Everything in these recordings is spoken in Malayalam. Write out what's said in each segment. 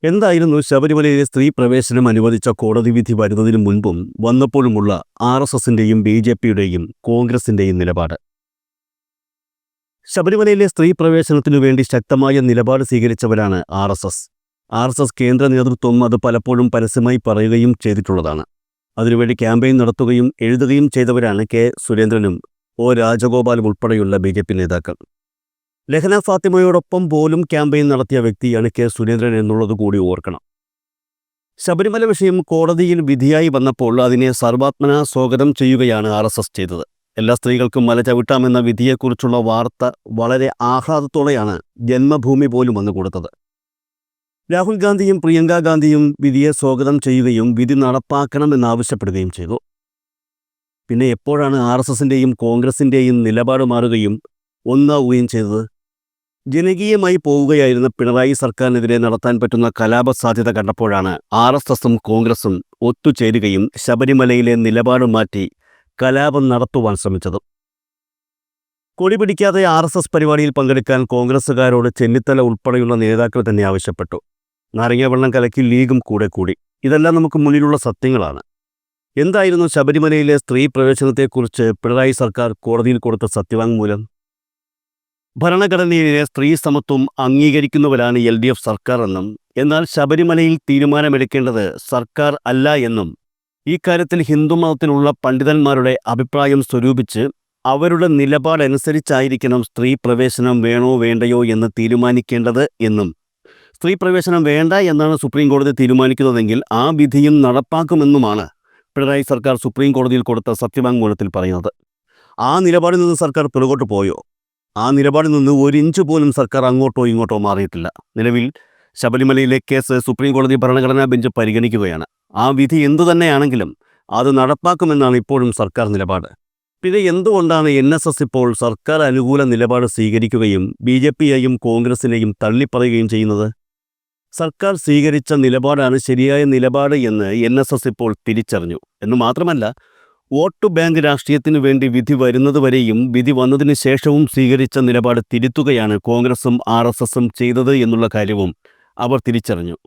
എന്തായിരുന്നു ശബരിമലയിലെ സ്ത്രീ പ്രവേശനം അനുവദിച്ച കോടതി വിധി വരുന്നതിനു മുൻപും വന്നപ്പോഴുമുള്ള RSSന്റെയും BJPയുടെയും കോൺഗ്രസിന്റെയും നിലപാട്? ശബരിമലയിലെ സ്ത്രീ പ്രവേശനത്തിനു വേണ്ടി ശക്തമായ നിലപാട് സ്വീകരിച്ചവരാണ് RSS കേന്ദ്ര നേതൃത്വം അത് പലപ്പോഴും പരസ്യമായി പറയുകയും ചെയ്തിട്ടുള്ളതാണ്. അതിനുവേണ്ടി ക്യാമ്പയിൻ നടത്തുകയും എഴുതുകയും ചെയ്തവരാണ് കെ സുരേന്ദ്രനും രാജഗോപാലും ഉൾപ്പെടെയുള്ള BJP നേതാക്കൾ. ലഹന ഫാത്തിമയോടൊപ്പം പോലും ക്യാമ്പയിൻ നടത്തിയ വ്യക്തിയാണ് കെ സുരേന്ദ്രൻ എന്നുള്ളത് കൂടി ഓർക്കണം. ശബരിമല വിഷയം കോടതിയിൽ വിധിയായി വന്നപ്പോൾ അതിനെ സർവാത്മന സ്വാഗതം ചെയ്യുകയാണ് RSS ചെയ്തത്. എല്ലാ സ്ത്രീകൾക്കും മല ചവിട്ടാമെന്ന വിധിയെക്കുറിച്ചുള്ള വാർത്ത വളരെ ആഹ്ലാദത്തോടെയാണ് ജന്മഭൂമി പോലും വന്നു കൊടുത്തത്. രാഹുൽ ഗാന്ധിയും പ്രിയങ്ക ഗാന്ധിയും വിധിയെ സ്വാഗതം ചെയ്യുകയും വിധി നടപ്പാക്കണമെന്നാവശ്യപ്പെടുകയും ചെയ്തു. പിന്നെ എപ്പോഴാണ് RSSന്റെയും കോൺഗ്രസിന്റെയും നിലപാട് മാറുകയും ഒന്നാവുകയും ചെയ്തത്? ജനകീയമായി പോവുകയായിരുന്ന പിണറായി സർക്കാരിനെതിരെ നടത്താൻ പറ്റുന്ന കലാപ സാധ്യത കണ്ടപ്പോഴാണ് RSSും കോൺഗ്രസും ഒത്തുചേരുകയും ശബരിമലയിലെ നിലപാട് മാറ്റി കലാപം നടത്തുവാൻ ശ്രമിച്ചത്. കൊടി പിടിക്കാതെ RSS പരിപാടിയിൽ പങ്കെടുക്കാൻ കോൺഗ്രസുകാരോട് ചെന്നിത്തല ഉൾപ്പെടെയുള്ള നേതാക്കൾ തന്നെ ആവശ്യപ്പെട്ടു. നാരങ്ങ വെള്ളം കലക്കി ലീഗും കൂടെ കൂടി. ഇതെല്ലാം നമുക്ക് മുന്നിലുള്ള സത്യങ്ങളാണ്. എന്തായിരുന്നു ശബരിമലയിലെ സ്ത്രീ പ്രവേശനത്തെക്കുറിച്ച് പിണറായി സർക്കാർ കോടതിയിൽ കൊടുത്ത സത്യവാങ്മൂലം? ഭരണഘടനയിലെ സ്ത്രീ സമത്വം അംഗീകരിക്കുന്നവരാണ് LDF സർക്കാർ എന്നും, എന്നാൽ ശബരിമലയിൽ തീരുമാനമെടുക്കേണ്ടത് സർക്കാർ അല്ല എന്നും, ഈ കാര്യത്തിൽ ഹിന്ദുമതത്തിലുള്ള പണ്ഡിതന്മാരുടെ അഭിപ്രായം സ്വരൂപിച്ച് അവരുടെ നിലപാടനുസരിച്ചായിരിക്കണം സ്ത്രീ പ്രവേശനം വേണോ വേണ്ടയോ എന്ന് തീരുമാനിക്കേണ്ടത് എന്നും, സ്ത്രീ പ്രവേശനം വേണ്ട എന്നാണ് സുപ്രീം കോടതി തീരുമാനിക്കുന്നതെങ്കിൽ ആ വിധിയും നടപ്പാക്കുമെന്നുമാണ് പിണറായി സർക്കാർ സുപ്രീം കോടതിയിൽ കൊടുത്ത സത്യവാങ്മൂലത്തിൽ പറയുന്നത്. ആ നിലപാടിൽ നിന്ന് സർക്കാർ പിറകോട്ട് പോയോ? ആ നിലപാടിൽ നിന്ന് ഒരു ഇഞ്ച് പോലും സർക്കാർ അങ്ങോട്ടോ ഇങ്ങോട്ടോ മാറിയിട്ടില്ല. നിലവിൽ ശബരിമലയിലെ കേസ് സുപ്രീം കോടതി ഭരണഘടനാ ബെഞ്ച് പരിഗണിക്കുകയാണ്. ആ വിധി എന്തു തന്നെയാണെങ്കിലും അത് നടപ്പാക്കുമെന്നാണ് ഇപ്പോഴും സർക്കാർ നിലപാട്. പിന്നെ എന്തുകൊണ്ടാണ് NSS ഇപ്പോൾ സർക്കാർ അനുകൂല നിലപാട് സ്വീകരിക്കുകയും BJPയെയും കോൺഗ്രസിനെയും തള്ളിപ്പറയുകയും ചെയ്യുന്നത്? സർക്കാർ സ്വീകരിച്ച നിലപാടാണ് ശരിയായ നിലപാട് എന്ന് NSS ഇപ്പോൾ തിരിച്ചറിഞ്ഞു എന്ന് മാത്രമല്ല, വോട്ട് ബാങ്ക് രാഷ്ട്രീയത്തിനു വേണ്ടി വിധി വരുന്നതുവരെയും വിധി വന്നതിന് ശേഷവും സ്വീകരിച്ച നിലപാട് തിരുത്തുകയാണ് കോൺഗ്രസും RSSും ചെയ്തത് എന്നുള്ള കാര്യവും അവർ തിരിച്ചറിഞ്ഞു.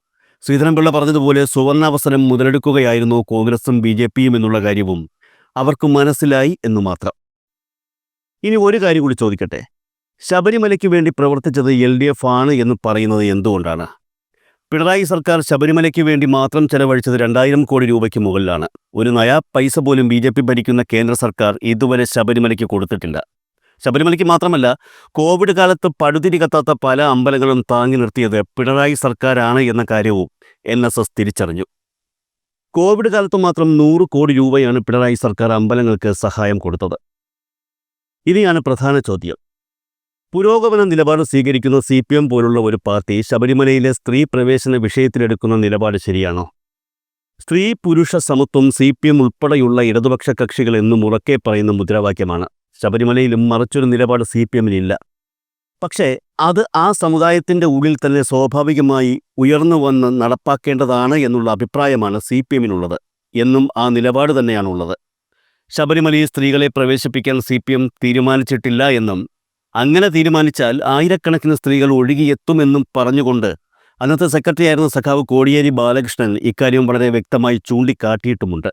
ശ്രീധരൻപിള്ള പറഞ്ഞതുപോലെ സുവർണാവസരം മുതലെടുക്കുകയായിരുന്നു കോൺഗ്രസും BJPയും എന്നുള്ള കാര്യവും അവർക്ക് മനസ്സിലായി എന്നു മാത്രം. ഇനി ഒരു കാര്യം കൂടി ചോദിക്കട്ടെ. ശബരിമലയ്ക്ക് വേണ്ടി പ്രവർത്തിച്ചത് LDF ആണ് എന്ന് പറയുന്നത് എന്തുകൊണ്ടാണ്? പിണറായി സർക്കാർ ശബരിമലയ്ക്ക് വേണ്ടി മാത്രം ചെലവഴിച്ചത് 2000 കോടി രൂപയ്ക്ക് മുകളിലാണ്. ഒരു നയാ പൈസ പോലും BJP ഭരിക്കുന്ന കേന്ദ്ര സർക്കാർ ഇതുവരെ ശബരിമലയ്ക്ക് കൊടുത്തിട്ടില്ല. ശബരിമലയ്ക്ക് മാത്രമല്ല, കോവിഡ് കാലത്ത് പടുതിരി കത്താത്ത പല അമ്പലങ്ങളും താങ്ങി നിർത്തിയത് പിണറായി സർക്കാരാണ് എന്ന കാര്യവും NSS തിരിച്ചറിഞ്ഞു. കോവിഡ് കാലത്ത് മാത്രം 100 കോടി രൂപയാണ് പിണറായി സർക്കാർ അമ്പലങ്ങൾക്ക് സഹായം കൊടുത്തത്. ഇനിയാണ് പ്രധാന ചോദ്യം. പുരോഗമന നിലപാട് സ്വീകരിക്കുന്ന CPM പോലുള്ള ഒരു പാർട്ടി ശബരിമലയിലെ സ്ത്രീ പ്രവേശന വിഷയത്തിലെടുക്കുന്ന നിലപാട് ശരിയാണോ? സ്ത്രീ പുരുഷ സമത്വം CPM ഉൾപ്പെടെയുള്ള ഇടതുപക്ഷ കക്ഷികൾ എന്നും ഉറക്കെ പറയുന്ന മുദ്രാവാക്യമാണ്. ശബരിമലയിലും മറിച്ചൊരു നിലപാട് CPMനില്ല. പക്ഷേ അത് ആ സമുദായത്തിൻ്റെ ഉള്ളിൽ തന്നെ സ്വാഭാവികമായി ഉയർന്നു വന്ന് നടപ്പാക്കേണ്ടതാണ് എന്നുള്ള അഭിപ്രായമാണ് CPMനുള്ളത് എന്നും ആ നിലപാട് തന്നെയാണുള്ളത്. ശബരിമലയിൽ സ്ത്രീകളെ പ്രവേശിപ്പിക്കാൻ CPM തീരുമാനിച്ചിട്ടില്ല എന്നും, അങ്ങനെ തീരുമാനിച്ചാൽ ആയിരക്കണക്കിന് സ്ത്രീകൾ ഒഴുകിയെത്തുമെന്നും പറഞ്ഞുകൊണ്ട് അന്നത്തെ സെക്രട്ടറി ആയിരുന്ന സഖാവ് കോടിയേരി ബാലകൃഷ്ണൻ ഇക്കാര്യം വളരെ വ്യക്തമായി ചൂണ്ടിക്കാട്ടിയിട്ടുമുണ്ട്.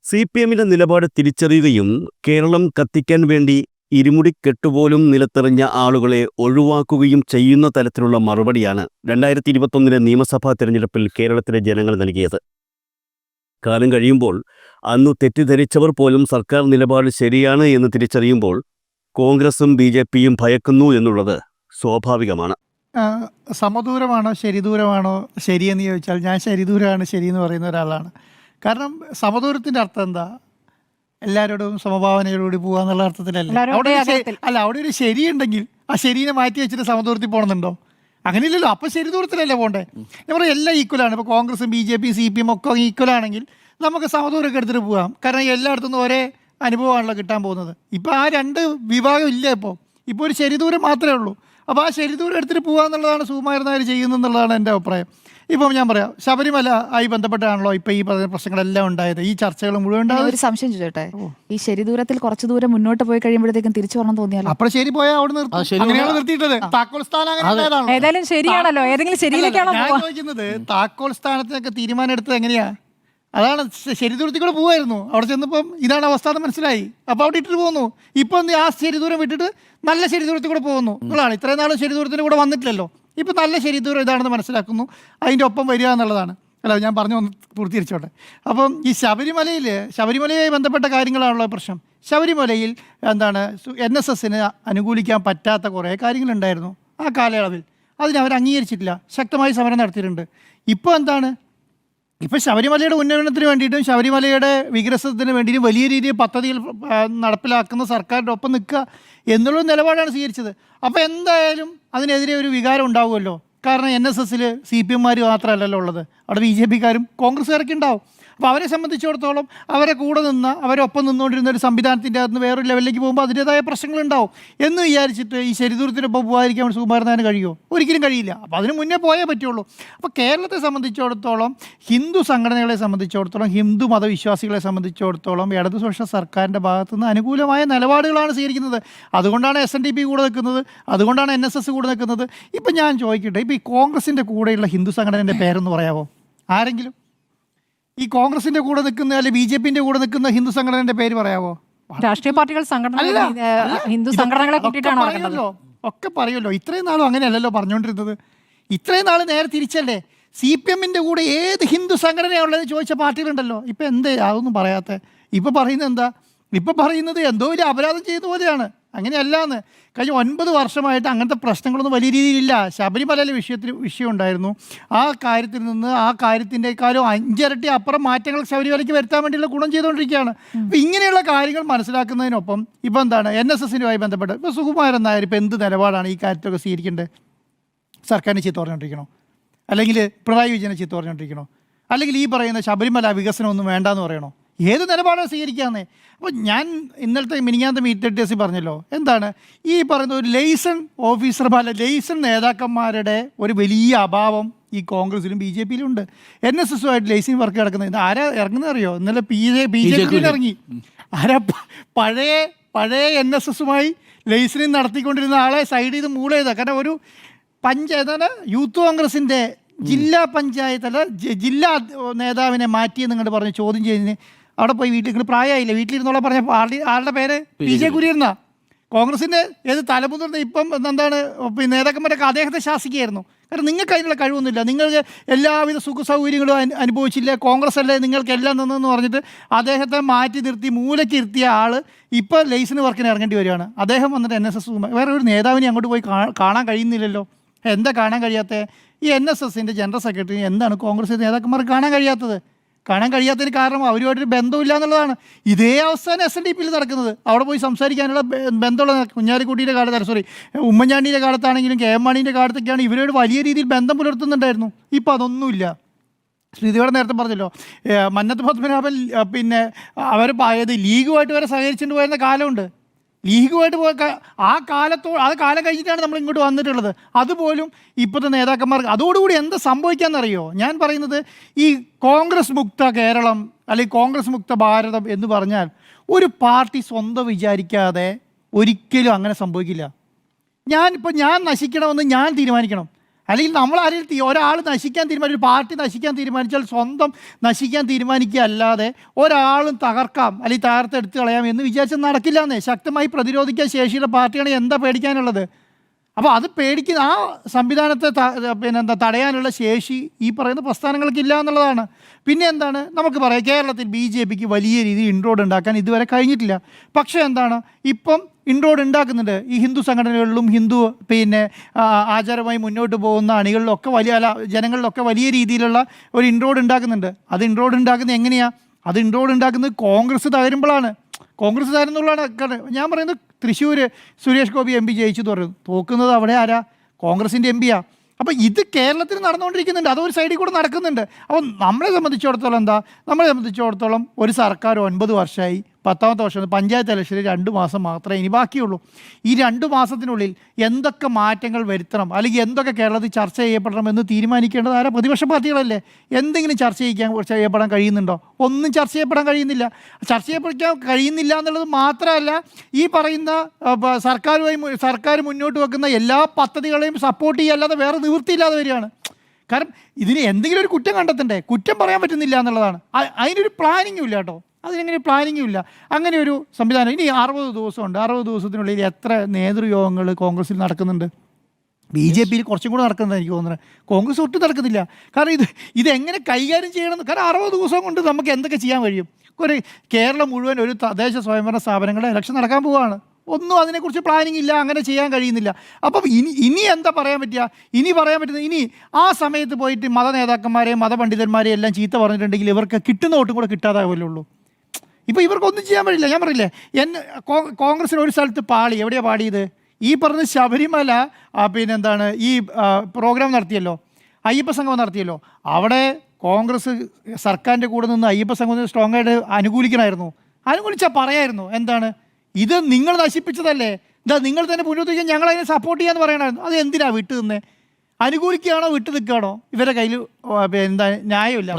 CPMന്റെ നിലപാട് തിരിച്ചറിയുകയും കേരളം കത്തിക്കാൻ വേണ്ടി ഇരുമുടി കെട്ടുപോലും നിലത്തെറിഞ്ഞ ആളുകളെ ഒഴിവാക്കുകയും ചെയ്യുന്ന തരത്തിലുള്ള മറുപടിയാണ് 2021 നിയമസഭാ തെരഞ്ഞെടുപ്പിൽ കേരളത്തിലെ ജനങ്ങൾ നൽകിയത്. കാലം കഴിയുമ്പോൾ അന്നു തെറ്റിദ്ധരിച്ചവർ പോലും സർക്കാർ നിലപാട് ശരിയാണ് എന്ന് തിരിച്ചറിയുമ്പോൾ കോൺഗ്രസും BJPയും ഭയക്കുന്നു എന്നുള്ളത് സ്വാഭാവികമാണ്. സമദൂരമാണോ ശരിദൂരമാണോ ശരിയെന്ന് ചോദിച്ചാൽ ഞാൻ ശരിദൂരമാണ് ശരിയെന്ന് പറയുന്ന ഒരാളാണ്. കാരണം സമദൂരത്തിൻ്റെ അർത്ഥം എന്താ? എല്ലാവരോടും സമഭാവനയോടുകൂടി പോകുക എന്നുള്ള അർത്ഥത്തിലല്ല. അവിടെ ഒരു ശരിയുണ്ടെങ്കിൽ ആ ശരീനെ മാറ്റി വെച്ചിട്ട് സമദൂരത്തിൽ പോകണമെന്നുണ്ടോ? അങ്ങനെയില്ലല്ലോ. അപ്പോൾ ശരിദൂരത്തിലല്ലേ പോകണ്ടേ? ഞാൻ പറയും എല്ലാം ഈക്വലാണ്. ഇപ്പോൾ കോൺഗ്രസും BJP CPM ഒക്കെ ഈക്വലാണെങ്കിൽ നമുക്ക് സമദൂരമൊക്കെ എടുത്തിട്ട് പോകാം. കാരണം എല്ലായിടത്തുനിന്നും ഒരേ അനുഭവമാണല്ലോ കിട്ടാൻ പോകുന്നത്. ഇപ്പോൾ ആ രണ്ട് വിഭാഗം ഇല്ല. ഇപ്പോൾ ഒരു ശരിദൂരം മാത്രമേ ഉള്ളൂ. അപ്പോൾ ആ ശരിദൂരം എടുത്തിട്ട് പോകാന്നുള്ളതാണ് സുകുമാരൻ നായർ ചെയ്യുന്നതെന്നുള്ളതാണ് എൻ്റെ അഭിപ്രായം. ഇപ്പം ഞാൻ പറയാം, ശബരിമല ആയി ബന്ധപ്പെട്ടാണല്ലോ ഇപ്പം ഈ പറഞ്ഞ പ്രശ്നങ്ങളെല്ലാം ഉണ്ടായത്, ഈ ചർച്ചകൾ മുഴുവൻ ഉണ്ടായത്. ഒരു സംശയം ചോദിച്ചോട്ടെ, ഈ ശരി ദൂരത്തിൽ കുറച്ച് ദൂരം മുന്നോട്ട് പോയി കഴിയുമ്പോഴത്തേക്കും തിരിച്ചു വരണം തോന്നിയാലോ? അപ്പോൾ ശരി പോയാൽ അവിടെ നിർത്തും. അങ്ങനെയാണ് നിർത്തിയിട്ടത്. താക്കോൽ സ്ഥാനം അങ്ങനെ ഉണ്ടായതാണോ? ഏതായാലും ശരിയാണല്ലോ, ഏതെങ്കിലും ശരിയിലേക്കാണോ ഞാൻ ചോദിക്കുന്നത്, താക്കോൽ സ്ഥാനത്തിനൊക്കെ തീരുമാനം എടുത്തത് എങ്ങനെയാ? അതാണ് ശരി ദൂരത്തിൽ കൂടെ പോകുമായിരുന്നു. അവിടെ ചെന്നപ്പം ഇതാണ് അവസ്ഥ എന്ന് മനസ്സിലായി. അപ്പോൾ അവിടെ ഇട്ടിട്ട് പോകുന്നു. ഇപ്പം എന്ത്, ആ ശരി ദൂരം വിട്ടിട്ട് നല്ല ശരി ദൂരത്തിൽ കൂടെ പോകുന്നു എന്നുള്ളതാണ്. ഇത്രയും നാളും ശരി ദൂരത്തിൻ്റെ കൂടെ വന്നിട്ടില്ലല്ലോ. ഇപ്പം നല്ല ശരി ദൂരം ഇതാണെന്ന് മനസ്സിലാക്കുന്നു, അതിൻ്റെ ഒപ്പം വരിക എന്നുള്ളതാണ്. അല്ല, ഞാൻ പറഞ്ഞു ഒന്ന് പൂർത്തീകരിച്ചോട്ടെ. അപ്പം ഈ ശബരിമലയുമായി ബന്ധപ്പെട്ട കാര്യങ്ങളാണല്ലോ പ്രശ്നം. ശബരിമലയിൽ എന്താണ് NSSന് അനുകൂലിക്കാൻ പറ്റാത്ത കുറേ കാര്യങ്ങളുണ്ടായിരുന്നു ആ കാലയളവിൽ. അതിനവർ അംഗീകരിച്ചിട്ടില്ല, ശക്തമായി സമരം നടത്തിയിട്ടുണ്ട്. ഇപ്പോൾ എന്താണ്, ഇപ്പം ശബരിമലയുടെ ഉന്നമനത്തിന് വേണ്ടിയിട്ടും ശബരിമലയുടെ വികസനത്തിന് വേണ്ടിയിട്ടും വലിയ രീതിയിൽ പദ്ധതികൾ നടപ്പിലാക്കുന്ന സർക്കാരിൻ്റെ ഒപ്പം നിൽക്കുക എന്നുള്ള നിലപാടാണ് സ്വീകരിച്ചത്. അപ്പോൾ എന്തായാലും അതിനെതിരെ ഒരു വികാരം ഉണ്ടാവുമല്ലോ. കാരണം NSSൽ CPM മാത്രമല്ലല്ലോ ഉള്ളത്, അവിടെ BJPക്കാരും കോൺഗ്രസ്സുകാരൊക്കെ ഉണ്ടാവും. അപ്പോൾ അവരെ സംബന്ധിച്ചിടത്തോളം അവരെ കൂടെ നിന്ന് അവരൊപ്പം നിന്നുകൊണ്ടിരുന്ന ഒരു സംവിധാനത്തിൻ്റെ അകത്ത് വേറൊരു ലെവലിലേക്ക് പോകുമ്പോൾ അതിൻ്റേതായ പ്രശ്നങ്ങളുണ്ടാവും എന്ന് വിചാരിച്ചിട്ട് ഈ ശരിദൂരത്തിനൊപ്പം പോകാതിരിക്കാൻ സുകുമാരൻ നായർ കഴിയുമോ? ഒരിക്കലും കഴിയില്ല. അപ്പോൾ അതിന് മുന്നേ പോയേ പറ്റുള്ളൂ. അപ്പോൾ കേരളത്തെ സംബന്ധിച്ചിടത്തോളം, ഹിന്ദു സംഘടനകളെ സംബന്ധിച്ചിടത്തോളം, ഹിന്ദു മതവിശ്വാസികളെ സംബന്ധിച്ചിടത്തോളം ഇടതുപക്ഷ സർക്കാരിൻ്റെ ഭാഗത്തുനിന്ന് അനുകൂലമായ നിലപാടുകളാണ് സ്വീകരിക്കുന്നത്. അതുകൊണ്ടാണ് SNDP കൂടെ നിൽക്കുന്നത്, അതുകൊണ്ടാണ് NSS കൂടെ നിൽക്കുന്നത്. ഇപ്പം ഞാൻ ചോദിക്കട്ടെ, ഇപ്പോൾ ഈ കോൺഗ്രസിൻ്റെ കൂടെയുള്ള ഹിന്ദു സംഘടനയുടെ പേരൊന്ന് പറയാമോ? ആരെങ്കിലും ഈ കോൺഗ്രസിന്റെ കൂടെ നിൽക്കുന്ന അല്ലെങ്കിൽ BJPന്റെ കൂടെ നിൽക്കുന്ന ഹിന്ദു സംഘടനയുടെ പേര് പറയാവോ? രാഷ്ട്രീയ പാർട്ടികൾ ഹിന്ദു സംഘടനകളെ പറയുമല്ലോ, ഒക്കെ പറയുമല്ലോ. ഇത്രയും നാളും അങ്ങനെയല്ലല്ലോ പറഞ്ഞുകൊണ്ടിരുന്നത്. ഇത്രയും നാൾ നേരെ തിരിച്ചല്ലേ. CPMന്റെ കൂടെ ഏത് ഹിന്ദു സംഘടനയുള്ളതെന്ന് ചോദിച്ച പാർട്ടികളുണ്ടല്ലോ. ഇപ്പം എന്തേ അതൊന്നും പറയാത്ത? ഇപ്പം പറയുന്നത് എന്താ? ഇപ്പം പറയുന്നത് എന്തോ ഒരു അപരാധം ചെയ്ത പോലെയാണ്. അങ്ങനെയല്ലാന്ന്. കഴിഞ്ഞ 9 വർഷമായിട്ട് അങ്ങനത്തെ പ്രശ്നങ്ങളൊന്നും വലിയ രീതിയിലില്ല. ശബരിമലയിലെ വിഷയം ഉണ്ടായിരുന്നു. ആ കാര്യത്തിൽ നിന്ന് ആ കാര്യത്തിൻ്റെക്കാളും 5 ഇരട്ടി അപ്പുറം മാറ്റങ്ങൾ ശബരിമലയ്ക്ക് വരുത്താൻ വേണ്ടിയുള്ള ഗുണം ചെയ്തുകൊണ്ടിരിക്കുകയാണ്. അപ്പോൾ ഇങ്ങനെയുള്ള കാര്യങ്ങൾ മനസ്സിലാക്കുന്നതിനൊപ്പം ഇപ്പം എന്താണ് NSSനുമായി ബന്ധപ്പെട്ട് ഇപ്പോൾ സുകുമാരൻ നായർ ഇപ്പം എന്ത് നിലപാടാണ് ഈ കാര്യത്തിലൊക്കെ സ്വീകരിക്കേണ്ടത്? സർക്കാരിനെ ചീത്ത പറഞ്ഞുകൊണ്ടിരിക്കണോ? അല്ലെങ്കിൽ പിണറായി വിജയനെ ചീത്ത പറഞ്ഞുകൊണ്ടിരിക്കണോ? അല്ലെങ്കിൽ ഈ പറയുന്ന ശബരിമല വികസനമൊന്നും വേണ്ടാന്ന് പറയണോ? ഏത് നിലപാടാണ് സ്വീകരിക്കാമെന്നേ? അപ്പോൾ ഞാൻ ഇന്നലത്തെ മിനിഞ്ഞാന്ത മീറ്റ് പറഞ്ഞല്ലോ, എന്താണ് ഈ പറയുന്ന ഒരു ലൈസൺ ഓഫീസർമാർ, ലൈസൺ നേതാക്കന്മാരുടെ ഒരു വലിയ അഭാവം ഈ കോൺഗ്രസിലും BJPയിലും ഉണ്ട്. NSSുമായിട്ട് ലൈസൺ വർക്ക് കിടക്കുന്നത് ആരാ ഇറങ്ങുന്നത് അറിയോ? ഇന്നലെ BJPയിൽ ഇറങ്ങി. ആരാ? പഴയ NSSുമായി ലൈസണിങ് നടത്തിക്കൊണ്ടിരുന്ന ആളെ സൈഡ് ചെയ്ത് മൂള ചെയ്താൽ. കാരണം ഒരു പഞ്ചായത്താണ് യൂത്ത് കോൺഗ്രസിൻ്റെ ജില്ലാ പഞ്ചായത്ത് അല്ല ജില്ലാ നേതാവിനെ മാറ്റിയെന്ന് ഇങ്ങോട്ട് പറഞ്ഞ് ചോദ്യം ചെയ്തതിന് അവിടെ പോയി വീട്ടിൽ പ്രായമായില്ല, വീട്ടിലിരുന്നോളാം പറഞ്ഞ ആളുടെ പേര് PJ കുര്യനെന്നാ. കോൺഗ്രസിൻ്റെ ഏത് തലമുതിർന്ന ഇപ്പം എന്താണ് നേതാക്കന്മാരൊക്കെ അദ്ദേഹത്തെ ശാസിക്കുകയായിരുന്നു. കാരണം നിങ്ങൾക്ക് അതിനുള്ള കഴിവൊന്നുമില്ല, നിങ്ങൾക്ക് എല്ലാവിധ സുഖ സൗകര്യങ്ങളും അനുഭവിച്ചില്ല, കോൺഗ്രസ് അല്ലേ നിങ്ങൾക്ക് എല്ലാം തന്നെന്ന് പറഞ്ഞിട്ട് അദ്ദേഹത്തെ മാറ്റി നിർത്തി മൂലയ്ക്ക് ഇരുത്തിയ ആൾ ഇപ്പോൾ ലൈസൻസ് വർക്കിന് ഇറങ്ങേണ്ടി വരികയാണ്. അദ്ദേഹം വന്നിട്ട് NSS വേറെ ഒരു നേതാവിനെ അങ്ങോട്ട് പോയി കാണാൻ കഴിയുന്നില്ലല്ലോ. എന്താ കാണാൻ കഴിയാത്ത? ഈ NSSൻ്റെ ജനറൽ സെക്രട്ടറി എന്താണ് കോൺഗ്രസ് നേതാക്കന്മാർക്ക് കാണാൻ കഴിയാത്തത്? കാണാൻ കഴിയാത്തതിന് കാരണം അവരുമായിട്ടൊരു ബന്ധമില്ല എന്നുള്ളതാണ്. ഇതേ അവസ്ഥയാണ് SNDPയിൽ നടക്കുന്നത്. അവിടെ പോയി സംസാരിക്കാനുള്ള ബന്ധമുള്ള കുഞ്ഞാലിക്കുട്ടിയുടെ കാലത്ത്, ഉമ്മൻചാണ്ടിയുടെ കാലത്താണെങ്കിലും KM മാണിയുടെ കാലത്തൊക്കെയാണ് ഇവരോട് വലിയ രീതിയിൽ ബന്ധം പുലർത്തുന്നുണ്ടായിരുന്നു. ഇപ്പം അതൊന്നുമില്ല. ശ്രീദേവിടെ നേരത്തെ പറഞ്ഞല്ലോ, മന്നത്ത് പത്മനാഭൻ പിന്നെ അവർ ലീഗുമായിട്ട് വരെ സഹകരിച്ചുകൊണ്ട് പോയിരുന്ന കാലമുണ്ട്. ലീഗുമായിട്ട് പോയ ആ കാലം കഴിഞ്ഞിട്ടാണ് നമ്മൾ ഇങ്ങോട്ട് വന്നിട്ടുള്ളത്. അതുപോലും ഇപ്പോഴത്തെ നേതാക്കന്മാർക്ക് അതോടുകൂടി എന്താ സംഭവിക്കാമെന്നറിയോ? ഞാൻ പറയുന്നത് ഈ കോൺഗ്രസ് മുക്ത കേരളം അല്ലെങ്കിൽ കോൺഗ്രസ് മുക്ത ഭാരതം എന്ന് പറഞ്ഞാൽ ഒരു പാർട്ടി സ്വന്തം വിചാരിക്കാതെ ഒരിക്കലും അങ്ങനെ സംഭവിക്കില്ല. ഞാൻ നശിക്കണമെന്ന് ഞാൻ തീരുമാനിക്കണം. അല്ലെങ്കിൽ നമ്മളാരും ഒരാൾ നശിക്കാൻ ഒരു പാർട്ടി നശിക്കാൻ തീരുമാനിച്ചാൽ സ്വന്തം നശിക്കാൻ തീരുമാനിക്കുക അല്ലാതെ ഒരാളും തകർക്കാം അല്ലെങ്കിൽ തകർത്തെടുത്ത് കളയാം എന്ന് വിചാരിച്ചാൽ നടക്കില്ല എന്നേ. ശക്തമായി പ്രതിരോധിക്കാൻ ശേഷിയുള്ള പാർട്ടിയാണ് എന്താ പേടിക്കാനുള്ളത്? അപ്പോൾ അത് പേടിക്കുന്ന ആ സംവിധാനത്തെ തടയാനുള്ള ശേഷി ഈ പറയുന്ന പ്രസ്ഥാനങ്ങൾക്ക് ഇല്ല എന്നുള്ളതാണ്. പിന്നെ എന്താണ് നമുക്ക് പറയാം, കേരളത്തിൽ BJPക്ക് വലിയ രീതിയിൽ ഇൻട്രോഡ് ഉണ്ടാക്കാൻ ഇതുവരെ കഴിഞ്ഞിട്ടില്ല. പക്ഷേ എന്താണ് ഇപ്പം ഇൻട്രോഡ് ഉണ്ടാക്കുന്നുണ്ട്. ഈ ഹിന്ദു സംഘടനകളിലും ഹിന്ദു ആചാരമായി മുന്നോട്ട് പോകുന്ന അണികളിലൊക്കെ ജനങ്ങളിലൊക്കെ വലിയ രീതിയിലുള്ള ഒരു ഇൻട്രോഡ് ഉണ്ടാക്കുന്നുണ്ട്. അത് ഇൻട്രോഡ് ഉണ്ടാക്കുന്നത് എങ്ങനെയാണ്? അത് ഇൻട്രോഡ് ഉണ്ടാക്കുന്നത് കോൺഗ്രസ് തകരുമ്പോഴാണ്. കോൺഗ്രസ് തകരുന്നുള്ളതാണ്. ഞാൻ പറയുന്നത് തൃശ്ശൂർ സുരേഷ് ഗോപി MP ജയിച്ചു പറയുന്നു, തോക്കുന്നത് അവിടെ ആരാ? കോൺഗ്രസിൻ്റെ MP. അപ്പോൾ ഇത് കേരളത്തിൽ നടന്നുകൊണ്ടിരിക്കുന്നുണ്ട്, അതൊരു സൈഡിൽ കൂടെ നടക്കുന്നുണ്ട്. അപ്പോൾ നമ്മളെ സംബന്ധിച്ചിടത്തോളം ഒരു സർക്കാർ 9 വർഷമായി 10ാമത്തെ വർഷം പഞ്ചായത്ത് ഇലക്ഷന് 2 മാസം മാത്രമേ ഇനി ബാക്കിയുള്ളൂ. ഈ 2 മാസത്തിനുള്ളിൽ എന്തൊക്കെ മാറ്റങ്ങൾ വരുത്തണം, അല്ലെങ്കിൽ എന്തൊക്കെ കേരളത്തിൽ ചർച്ച ചെയ്യപ്പെടണം എന്ന് തീരുമാനിക്കേണ്ടത് ആരാ? പ്രതിപക്ഷ പാർട്ടികളല്ലേ. എന്തെങ്കിലും ചർച്ച ചെയ്യപ്പെടാൻ കഴിയുന്നുണ്ടോ? ഒന്നും ചർച്ച ചെയ്യപ്പെടാൻ കഴിയുന്നില്ല. ചർച്ച ചെയ്യപ്പെടാൻ കഴിയുന്നില്ല എന്നുള്ളത് മാത്രമല്ല, ഈ പറയുന്ന സർക്കാർ മുന്നോട്ട് വെക്കുന്ന എല്ലാ പദ്ധതികളെയും സപ്പോർട്ട് ചെയ്യാല്ലാതെ വേറെ നിവൃത്തിയില്ലാതെ വരികയാണ്. കാരണം ഇതിന് എന്തെങ്കിലും ഒരു കുറ്റം കണ്ടെത്തണ്ടേ? കുറ്റം പറയാൻ പറ്റുന്നില്ല എന്നുള്ളതാണ്. അതിനൊരു പ്ലാനിങ്ങും ഇല്ല കേട്ടോ. അതിനെങ്ങനെ പ്ലാനിങ്ങും ഇല്ല. അങ്ങനെ ഒരു സംവിധാനം. ഇനി 60 ദിവസമുണ്ട്. 60 ദിവസത്തിനുള്ളിൽ എത്ര നേതൃയോഗങ്ങൾ കോൺഗ്രസിൽ നടക്കുന്നുണ്ട്? BJPയിൽ കുറച്ചും കൂടെ നടക്കുന്നത് എനിക്ക് തോന്നുന്നത്. കോൺഗ്രസ് ഒട്ടും നടക്കുന്നില്ല. കാരണം ഇതെങ്ങനെ കൈകാര്യം ചെയ്യണമെന്ന്. കാരണം 60 ദിവസം കൊണ്ട് നമുക്ക് എന്തൊക്കെ ചെയ്യാൻ കഴിയും? ഒരു കേരളം മുഴുവൻ ഒരു തദ്ദേശ സ്വയംഭരണ സ്ഥാപനങ്ങളുടെ ഇലക്ഷൻ നടക്കാൻ പോവുകയാണ്. ഒന്നും അതിനെക്കുറിച്ച് പ്ലാനിങ് ഇല്ല, അങ്ങനെ ചെയ്യാൻ കഴിയുന്നില്ല. അപ്പം ഇനി എന്താ പറയാൻ പറ്റുക? ഇനി പറയാൻ പറ്റുന്നത്, ഇനി ആ സമയത്ത് പോയിട്ട് മത നേതാക്കന്മാരെയും മതപണ്ഡിതന്മാരെയും എല്ലാം ചീത്ത പറഞ്ഞിട്ടുണ്ടെങ്കിൽ ഇവർക്ക് കിട്ടുന്ന വോട്ടും കൂടെ കിട്ടാതാവുമല്ലേ ഉള്ളൂ. ഇപ്പോൾ ഇവർക്കൊന്നും ചെയ്യാൻ പറ്റില്ല. ഞാൻ പറയില്ലേ, കോൺഗ്രസിന് ഒരു സ്ഥലത്ത് പാളി. എവിടെയാണ് പാടിയത്? ഈ പറഞ്ഞ ശബരിമല പിന്നെന്താണ് ഈ പ്രോഗ്രാം നടത്തിയല്ലോ, അയ്യപ്പ സംഗമം നടത്തിയല്ലോ. അവിടെ കോൺഗ്രസ് സർക്കാരിൻ്റെ കൂടെ നിന്ന് അയ്യപ്പ സംഗമത്തിന് സ്ട്രോങ് ആയിട്ട് അനുകൂലിക്കണമായിരുന്നു. അനുകൂലിച്ചാൽ പറയായിരുന്നു എന്താണ്, ഇത് നിങ്ങൾ നശിപ്പിച്ചതല്ലേ, ഇതാ നിങ്ങൾ തന്നെ മുന്നോട്ട് വയ്ക്കാൻ ഞങ്ങൾ അതിനെ സപ്പോർട്ട് ചെയ്യാന്ന് പറയണമായിരുന്നു. അത് എന്തിനാ വിട്ടു നിന്നേ? അനുകൂലിക്കുകയാണോ വിട്ടു നിൽക്കുകയാണോ? ഇവരുടെ കയ്യിൽ എന്താ ന്യായമില്ല.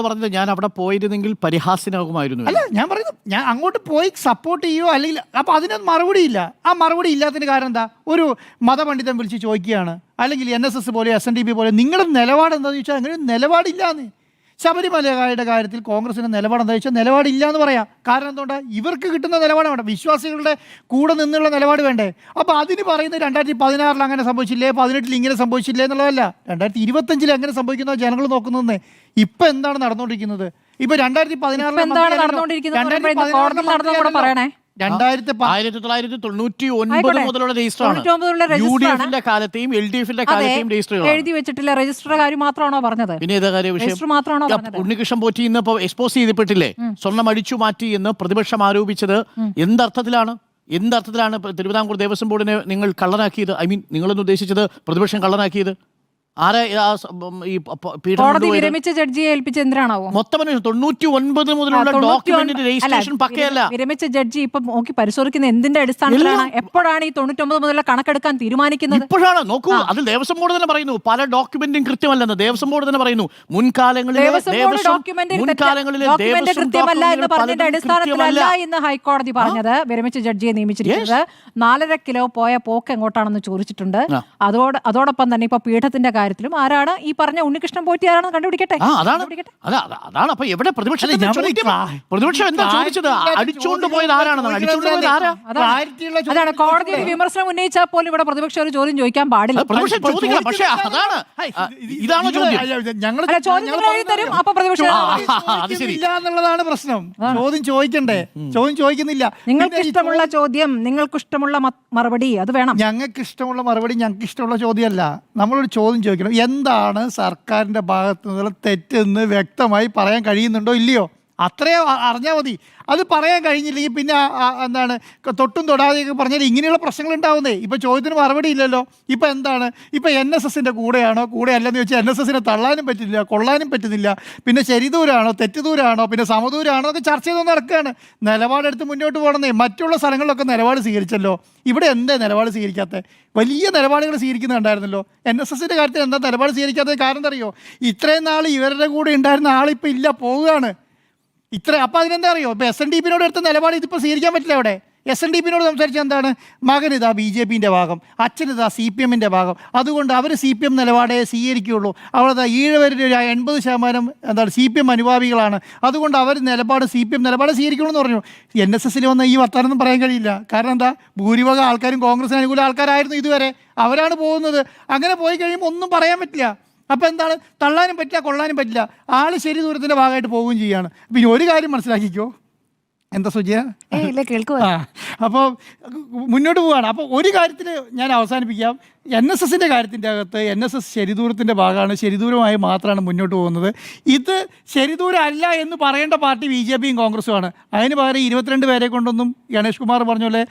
പറഞ്ഞത് ഞാൻ അവിടെ പോയിരുന്നെങ്കിൽ പരിഹാസ്യനാകുമായിരുന്നു. അല്ല, ഞാൻ പറയുന്നത് ഞാൻ അങ്ങോട്ട് പോയി സപ്പോർട്ട് ചെയ്യുമോ അല്ലെങ്കിൽ അപ്പോൾ അതിനൊന്നും മറുപടിയില്ല. ആ മറുപടി ഇല്ലാത്തതിന് കാരണം എന്താ? ഒരു മതപണ്ഡിതൻ വിളിച്ച് ചോദിക്കുകയാണ്, അല്ലെങ്കിൽ NSS പോലെ SNDP പോലെ നിങ്ങളുടെ നിലപാട് എന്താണെന്ന് ചോദിച്ചാൽ അങ്ങനെ നിലപാടില്ലാന്ന്. ശബരിമലയുടെ കാര്യത്തിൽ കോൺഗ്രസിൻ്റെ നിലപാട് എന്താ വെച്ചാൽ നിലപാടില്ല എന്ന് പറയാം. കാരണം എന്തുകൊണ്ടാണ്? ഇവർക്ക് കിട്ടുന്ന നിലപാട് വേണ്ട, വിശ്വാസികളുടെ കൂടെ നിന്നുള്ള നിലപാട് വേണ്ടേ? അപ്പോൾ അതിന് പറയുന്നത് 2016 അങ്ങനെ സംഭവിച്ചില്ലേ, 2018 ഇങ്ങനെ സംഭവിച്ചില്ലേ എന്നുള്ളതല്ല, 2025 എങ്ങനെ സംഭവിക്കുന്ന ജനങ്ങൾ നോക്കുന്നതെന്നേ. ഇപ്പം എന്താണ് നടന്നുകൊണ്ടിരിക്കുന്നത്? ഇപ്പൊ 2016 1999 മുതലുള്ള രജിസ്റ്ററാണ്. UDF-ന്റെ കാലത്തെയും LDF-ന്റെ കാലത്തെയും രജിസ്റ്റർ എഴുതി വെച്ചിട്ടില്ല. രജിസ്റ്ററുടെ കാര്യം മാത്രമാണോ പറഞ്ഞത്? പിന്നെ ഏതാ കാര്യം വിഷയം? ഉണ്ണികൃഷ്ണൻ പോറ്റി ഇന്ന് എക്സ്പോസ് ചെയ്യപ്പെട്ടില്ലേ, സ്വർണം അടിച്ചു മാറ്റി എന്ന് പ്രതിപക്ഷം ആരോപിച്ചത് എന്തർത്ഥത്തിലാണ്? തിരുവിതാംകൂർ ദേവസ്വം ബോർഡിനെ നിങ്ങൾ കള്ളനാക്കിയത്? നിങ്ങളെന്ന് ഉദ്ദേശിച്ചത് പ്രതിപക്ഷം കള്ളനാക്കിയത് ആരാ? കോടതി വിരമിച്ച ജഡ്ജിയെ ഏൽപ്പിച്ച എന്തിനാണാവോ? മൊത്തം 99 മുതലുള്ള ഡോക്യുമെന്റിന്റെ രജിസ്ട്രേഷൻ പക്കയല്ല. വിരമിച്ച ജഡ്ജി ഇപ്പൊ നോക്കി പരിശോധിക്കുന്ന എന്തിന്റെ അടിസ്ഥാനത്തിലാണ്? എപ്പോഴാണ് ഈ 99 മുതലുള്ള കണക്കെടുക്കാൻ തീരുമാനിക്കുന്നത്? ഇപ്പോഴാണ്. നോക്കൂ, അതിൽ ദേവസ്വം ബോർഡ് തന്നെ പറയുന്നു പല ഡോക്യുമെന്റും കൃത്യമല്ലെന്ന്. ദേവസ്വം ബോർഡ് തന്നെ പറയുന്നു മുൻകാലങ്ങളിലെ കൃത്യമല്ല എന്ന് പറഞ്ഞതിന്റെ അടിസ്ഥാനത്തിലല്ല ഇന്ന് ഹൈക്കോടതി പറഞ്ഞത്. വിരമിച്ച ജഡ്ജിയെ നിയമിച്ചിരിക്കുന്നത് 4.5 കിലോ പോയ പോക്ക് എങ്ങോട്ടാണെന്ന് ചോദിച്ചിട്ടുണ്ട്. അതോടൊപ്പം തന്നെ ഇപ്പൊ പീഠത്തിന്റെ കാര്യത്തിലും ആരാണ് ഈ പറഞ്ഞ ഉണ്ണികൃഷ്ണൻ പോറ്റി ആരാണെന്ന് കണ്ടുപിടിക്കട്ടെ. അതാണ്. അപ്പൊ എവിടെ പ്രതിപക്ഷം എന്താ ചോദിച്ചത്? അടിച്ചുകൊണ്ട് പോയത് ആരാണെന്നാണ്. അതാണ് കോടതി ഒരു വിമർശനം ഉന്നയിച്ചാൽ പോലും ഇവിടെ പ്രതിപക്ഷം ഒരു ചോദ്യം ചോദിക്കാൻ പാടില്ല. പക്ഷേ അതാണ് ഇതാണോ ചോദ്യം? തരും. അപ്പൊ പ്രതിപക്ഷം എന്നുള്ളതാണ് പ്രശ്നം. ചോദ്യം ചോദിക്കണ്ടേ? ചോദ്യം ചോദിക്കുന്നില്ല. നിങ്ങൾക്ക് ഇഷ്ടമുള്ള ചോദ്യം, നിങ്ങൾക്ക് ഇഷ്ടമുള്ള മറുപടി അത് വേണം. ഞങ്ങൾക്ക് ഇഷ്ടമുള്ള മറുപടി ഞങ്ങൾക്ക് ഇഷ്ടമുള്ള ചോദ്യമല്ല. നമ്മളൊരു ചോദ്യം ചോദിക്കണം, എന്താണ് സർക്കാരിൻ്റെ ഭാഗത്തു നിന്നുള്ള തെറ്റെന്ന് വ്യക്തമായി പറയാൻ കഴിയുന്നുണ്ടോ ഇല്ലയോ? അത്രേ അറിഞ്ഞാൽ മതി. അത് പറയാൻ കഴിഞ്ഞില്ലെങ്കിൽ പിന്നെ എന്താണ് തൊട്ടും തൊടാതെയൊക്കെ പറഞ്ഞാൽ ഇങ്ങനെയുള്ള പ്രശ്നങ്ങൾ ഉണ്ടാവുന്നേ. ഇപ്പോൾ ചോദ്യത്തിന് മറുപടി ഇല്ലല്ലോ. ഇപ്പോൾ എന്താണ്, ഇപ്പോൾ NSSൻ്റെ കൂടെയാണോ കൂടെ അല്ലെന്ന് ചോദിച്ചാൽ NSSനെ തള്ളാനും പറ്റില്ല, കൊള്ളാനും പറ്റുന്നില്ല. പിന്നെ ശരിദൂരാണോ തെറ്റുദൂരാണോ പിന്നെ സമദൂരാണോ ഒക്കെ ചർച്ച ചെയ്ത് നടക്കുകയാണ്. നിലപാടെടുത്ത് മുന്നോട്ട് പോകണമെന്നേ. മറ്റുള്ള സ്ഥലങ്ങളിലൊക്കെ നിലപാട് സ്വീകരിച്ചല്ലോ, ഇവിടെ എന്താ നിലപാട് സ്വീകരിക്കാത്ത? വലിയ നിലപാടുകൾ സ്വീകരിക്കുന്നുണ്ടായിരുന്നല്ലോ. NSSൻ്റെ കാര്യത്തിൽ എന്താ നിലപാട് സ്വീകരിക്കാത്തത്? കാരണം അറിയോ? ഇത്രയും നാൾ ഇവരുടെ കൂടെ ഉണ്ടായിരുന്ന ആളിപ്പോൾ ഇല്ല, പോവുകയാണ്. അപ്പോൾ അതിനെന്താ അറിയോ? ഇപ്പോൾ SNDP-നോട് എടുത്ത നിലപാട് ഇതിപ്പോൾ സ്വീകരിക്കാൻ പറ്റില്ല. അവിടെ SNDP-നോട് സംസാരിച്ചാൽ എന്താണ്? മകനിതാ BJP-ൻ്റെ ഭാഗം, അച്ഛനിതാ CPM-ൻ്റെ ഭാഗം, അതുകൊണ്ട് അവർ CPM നിലപാടേ സ്വീകരിക്കുകയുള്ളൂ. അവിടെ ഈഴവരുടെ 80% എന്താണ് CPM അനുഭാവികളാണ്, അതുകൊണ്ട് അവർ CPM നിലപാട് സ്വീകരിക്കണമെന്ന് പറഞ്ഞു. NSS-ൽ വന്ന ഈ വർത്താനൊന്നും പറയാൻ കഴിയില്ല. കാരണം എന്താ? ഭൂരിഭാഗം ആൾക്കാരും കോൺഗ്രസിന് അനുകൂല ആൾക്കാരായിരുന്നു ഇതുവരെ. അവരാണ് പോകുന്നത്. അങ്ങനെ പോയി കഴിയുമ്പോൾ ഒന്നും പറയാൻ പറ്റില്ല. അപ്പോൾ എന്താണ്? തള്ളാനും പറ്റില്ല, കൊള്ളാനും പറ്റില്ല. ആൾ ശരി ദൂരത്തിൻ്റെ ഭാഗമായിട്ട് പോവുകയും ചെയ്യുകയാണ്. പിന്നെ ഒരു കാര്യം മനസ്സിലാക്കിക്കോ. എന്താ സുജിയ? അപ്പോൾ മുന്നോട്ട് പോവുകയാണ്. അപ്പോൾ ഒരു കാര്യത്തിൽ ഞാൻ അവസാനിപ്പിക്കാം. NSS-ൻ്റെ കാര്യത്തിൻ്റെ അകത്ത് NSS ശരിദൂരത്തിൻ്റെ ഭാഗമാണ്, ശരിദൂരമായി മാത്രമാണ് മുന്നോട്ട് പോകുന്നത്. ഇത് ശരിദൂരം അല്ല എന്ന് പറയേണ്ട പാർട്ടി BJP-യും കോൺഗ്രസുമാണ്. അതിന് പകരം 22 പേരെ കൊണ്ടൊന്നും ഗണേഷ് കുമാർ പറഞ്ഞ പോലെ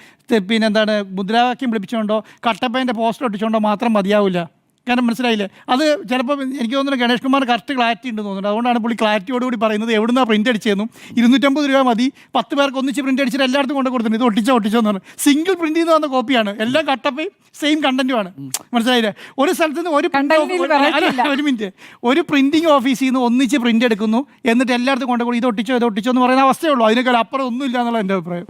പിന്നെ എന്താണ് മുദ്രാവാക്യം വിളിപ്പിച്ചുകൊണ്ടോ കട്ടപ്പേൻ്റെ പോസ്റ്റർ ഒട്ടിച്ചുകൊണ്ടോ മാത്രം മതിയാവില്ല. കാരണം മനസ്സിലായില്ലേ? അത് ചിലപ്പോൾ എനിക്ക് തോന്നുന്നു ഗണേഷ് കുമാർ കറക്റ്റ് ക്ലാരിറ്റി ഉണ്ടെന്ന് തോന്നുന്നുണ്ട്. അതുകൊണ്ടാണ് പുള്ളി ക്ലാരിറ്റിയോടുകൂടി പറയുന്നത് എവിടുന്നാണ് പ്രിൻ്റ് അടിച്ചതെന്നും 250 രൂപ മതി 10 പേർക്ക് ഒന്നിച്ച് പ്രിൻ്റ് അടിച്ചിട്ട് എല്ലായിടത്തും കൊണ്ട് കൊടുത്തിട്ടുണ്ട്. ഇത് ഒട്ടിച്ചോ എന്ന് പറഞ്ഞു. സിംഗിൾ പ്രിൻ്റ് ചെയ്ത് വന്ന കോപ്പിയാണ്, എല്ലാം കട്ടപ്പയും സെയിം കണ്ടന്റുമാണ്. മനസ്സിലായില്ലേ? ഒരു സ്ഥലത്ത് നിന്ന് ഒരു മിനിറ്റ്, ഒരു പ്രിന്റിംഗ് ഓഫീസിൽ നിന്ന് ഒന്നിച്ച് പ്രിൻ്റ് എടുക്കുന്നു, എന്നിട്ട് എല്ലായിടത്തും കൊണ്ട് ഇത് ഒട്ടിച്ചോ എന്ന് പറയുന്ന അവസ്ഥയേ ഉള്ളൂ. അതിനേക്കാൾ അപ്പുറം ഒന്നും ഇല്ല എന്നുള്ള എൻ്റെ അഭിപ്രായം.